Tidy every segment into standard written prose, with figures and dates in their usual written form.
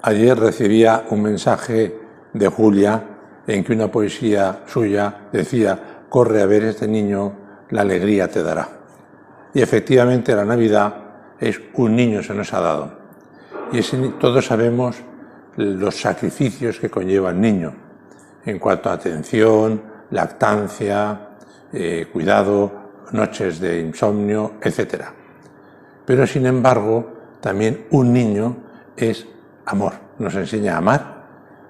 Ayer recibía un mensaje de Julia en que una poesía suya decía: corre a ver este niño, la alegría te dará. Y efectivamente la Navidad es un niño se nos ha dado. Y todos sabemos los sacrificios que conlleva el niño en cuanto a atención, lactancia, cuidado, noches de insomnio, etc. Pero sin embargo, también un niño es amor, nos enseña a amar,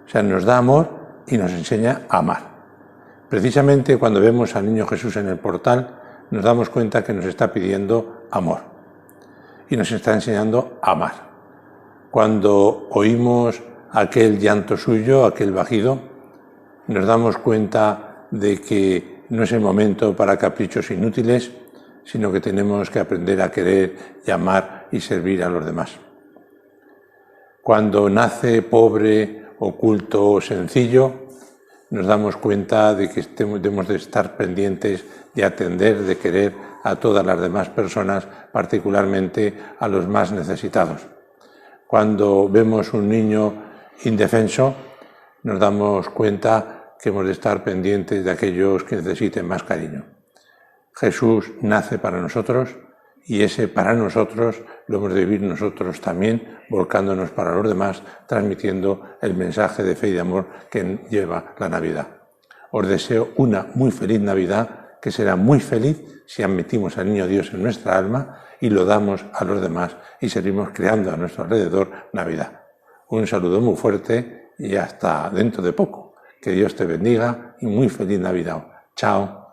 o sea, nos da amor y nos enseña a amar. Precisamente cuando vemos al niño Jesús en el portal, nos damos cuenta que nos está pidiendo amor y nos está enseñando a amar. Cuando oímos aquel llanto suyo, aquel vagido, nos damos cuenta de que no es el momento para caprichos inútiles, sino que tenemos que aprender a querer y amar y servir a los demás. Cuando nace pobre, oculto o sencillo, nos damos cuenta de que debemos de estar pendientes de atender, de querer a todas las demás personas, particularmente a los más necesitados. Cuando vemos un niño indefenso, nos damos cuenta que hemos de estar pendientes de aquellos que necesiten más cariño. Jesús nace para nosotros y ese para nosotros lo hemos de vivir nosotros también, volcándonos para los demás, transmitiendo el mensaje de fe y de amor que lleva la Navidad. Os deseo una muy feliz Navidad, que será muy feliz si admitimos al Niño Dios en nuestra alma y lo damos a los demás y seguimos creando a nuestro alrededor Navidad. Un saludo muy fuerte y hasta dentro de poco. Que Dios te bendiga y muy feliz Navidad. Chao.